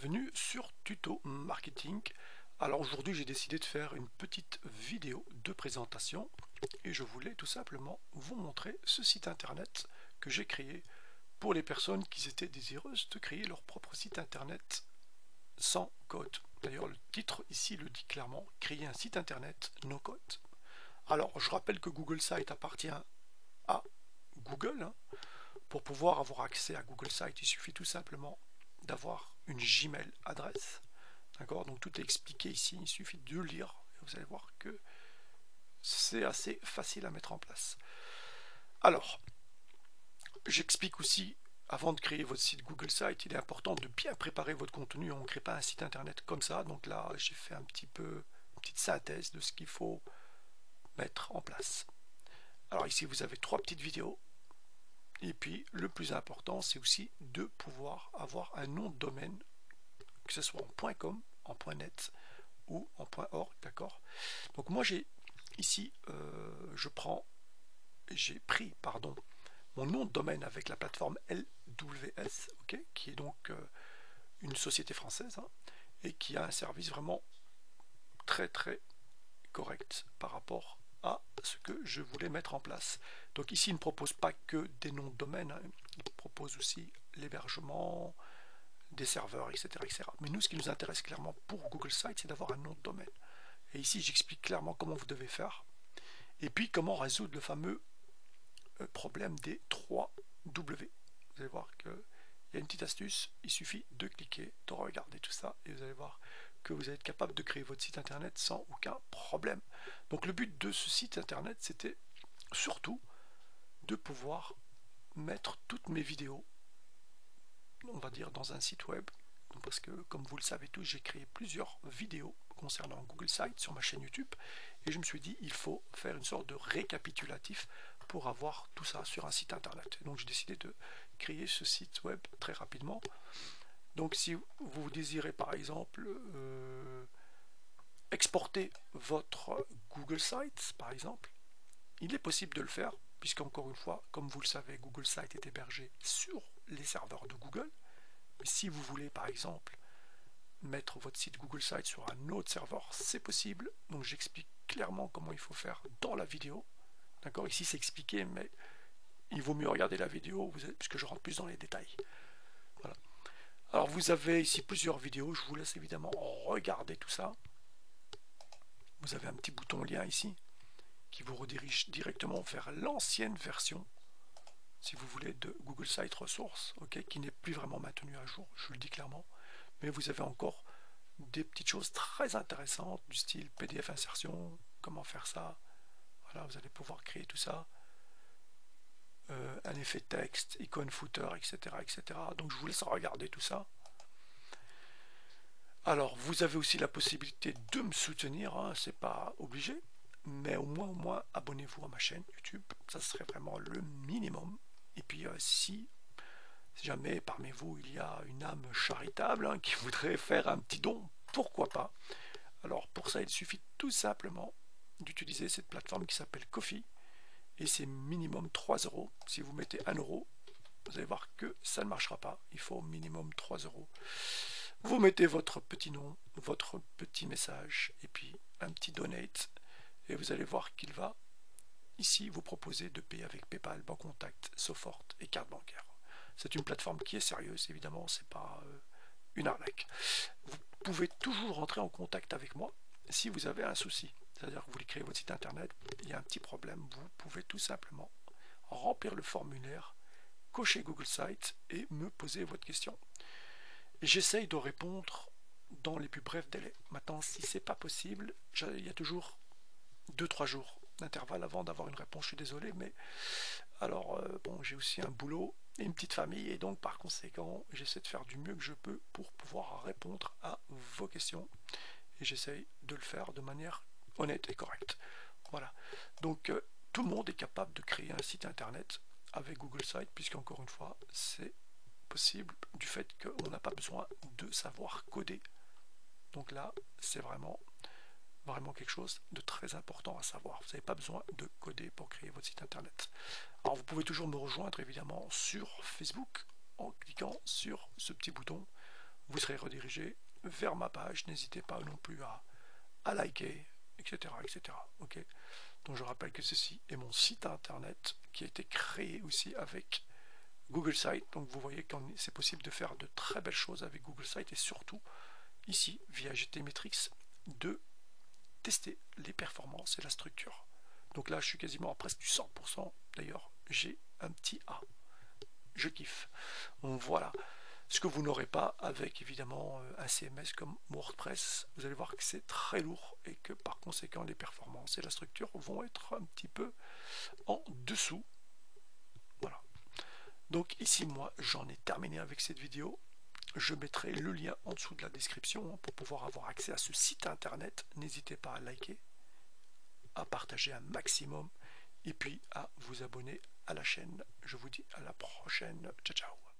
Bienvenue sur Tuto Marketing. Alors aujourd'hui j'ai décidé de faire une petite vidéo de présentation et je voulais tout simplement vous montrer ce site internet que j'ai créé pour les personnes qui étaient désireuses de créer leur propre site internet sans code. D'ailleurs le titre ici le dit clairement, créer un site internet no code. Alors je rappelle que Google Site appartient à Google. Pour pouvoir avoir accès à Google Site, il suffit tout simplement d'avoir une Gmail adresse. D'accord? Donc tout est expliqué ici, il suffit de lire et vous allez voir que c'est assez facile à mettre en place. Alors, j'explique aussi, avant de créer votre site Google Site, il est important de bien préparer votre contenu. On ne crée pas un site internet comme ça. Donc là, j'ai fait un petit peu une petite synthèse de ce qu'il faut mettre en place. Alors ici, vous avez 3 petites vidéos. Et puis, le plus important, c'est aussi de pouvoir avoir un nom de domaine, que ce soit en .com, en .net ou en .org, d'accord? Donc moi, j'ai ici, j'ai pris, mon nom de domaine avec la plateforme LWS, okay, qui est donc une société française, hein, et qui a un service vraiment très très correct par rapport à ce que je voulais mettre en place. Donc ici, il ne propose pas que des noms de domaine, hein, il propose aussi l'hébergement, des serveurs, etc., etc. Mais nous, ce qui nous intéresse clairement pour Google Site, c'est d'avoir un nom de domaine. Et ici, j'explique clairement comment vous devez faire, et puis comment résoudre le fameux problème des 3 W. Vous allez voir qu'il y a une petite astuce, il suffit de cliquer, de regarder tout ça, et vous allez voir que vous allez être capable de créer votre site internet sans aucun problème. Donc le but de ce site internet, c'était surtout de pouvoir mettre toutes mes vidéos, on va dire, dans un site web, parce que comme vous le savez tous, j'ai créé plusieurs vidéos concernant Google Site sur ma chaîne YouTube, et je me suis dit il faut faire une sorte de récapitulatif pour avoir tout ça sur un site internet. Donc j'ai décidé de créer ce site web très rapidement. Donc si vous désirez par exemple exporter votre Google Sites par exemple, il est possible de le faire, puisqu'encore une fois, comme vous le savez, Google Site est hébergé sur les serveurs de Google. Mais si vous voulez par exemple mettre votre site Google Site sur un autre serveur, c'est possible. Donc j'explique clairement comment il faut faire dans la vidéo. D'accord, ici c'est expliqué, mais il vaut mieux regarder la vidéo puisque je rentre plus dans les détails. Voilà. Alors vous avez ici plusieurs vidéos, je vous laisse évidemment regarder tout ça. Vous avez un petit bouton lien ici qui vous redirige directement vers l'ancienne version, si vous voulez, de Google Site Ressources, okay, qui n'est plus vraiment maintenue à jour, je le dis clairement. Mais vous avez encore des petites choses très intéressantes du style PDF insertion, comment faire ça. Voilà, vous allez pouvoir créer tout ça. Un effet texte, icône footer, etc., etc. Donc je vous laisse regarder tout ça. Alors vous avez aussi la possibilité de me soutenir, hein, c'est pas obligé, mais au moins abonnez-vous à ma chaîne YouTube, ça serait vraiment le minimum. Et puis si jamais parmi vous il y a une âme charitable, hein, qui voudrait faire un petit don, pourquoi pas. Alors pour ça il suffit tout simplement d'utiliser cette plateforme qui s'appelle Ko-fi, et c'est minimum 3 euros. Si vous mettez 1 euro, vous allez voir que ça ne marchera pas, il faut minimum 3 euros. Vous mettez votre petit nom, votre petit message, et puis un petit donate, et vous allez voir qu'il va ici vous proposer de payer avec PayPal, Banque Contact, Sofort et carte bancaire. C'est une plateforme qui est sérieuse, évidemment, c'est pas une arnaque. Vous pouvez toujours rentrer en contact avec moi si vous avez un souci. C'est-à-dire que vous voulez créer votre site internet, il y a un petit problème, vous pouvez tout simplement remplir le formulaire, cocher Google Site et me poser votre question. J'essaye de répondre dans les plus brefs délais. Maintenant, si c'est pas possible, il y a toujours 2-3 jours d'intervalle avant d'avoir une réponse. Je suis désolé, mais alors bon, j'ai aussi un boulot et une petite famille, et donc par conséquent, j'essaie de faire du mieux que je peux pour pouvoir répondre à vos questions, et j'essaye de le faire de manière honnête et correcte. Voilà. Donc tout le monde est capable de créer un site internet avec Google Site, puisqu'encore une fois, c'est possible du fait qu'on n'a pas besoin de savoir coder. Donc là, c'est vraiment quelque chose de très important à savoir. Vous n'avez pas besoin de coder pour créer votre site internet. Alors vous pouvez toujours me rejoindre évidemment sur Facebook en cliquant sur ce petit bouton. vous serez redirigé vers ma page. N'hésitez pas non plus à liker, etc. etc. Ok. Donc je rappelle que ceci est mon site internet qui a été créé aussi avec Google Site. Donc vous voyez que c'est possible de faire de très belles choses avec Google Site et surtout ici via GTmetrix de tester les performances et la structure. Donc là je suis quasiment à presque du 100%. D'ailleurs j'ai un petit A. Je kiffe. Donc voilà. Ce que vous n'aurez pas avec évidemment un CMS comme WordPress. Vous allez voir que c'est très lourd et que par conséquent les performances et la structure vont être un petit peu en dessous. Voilà. Donc ici moi j'en ai terminé avec cette vidéo. Je mettrai le lien en dessous de la description pour pouvoir avoir accès à ce site internet. N'hésitez pas à liker, à partager un maximum et puis à vous abonner à la chaîne. Je vous dis à la prochaine. Ciao ciao.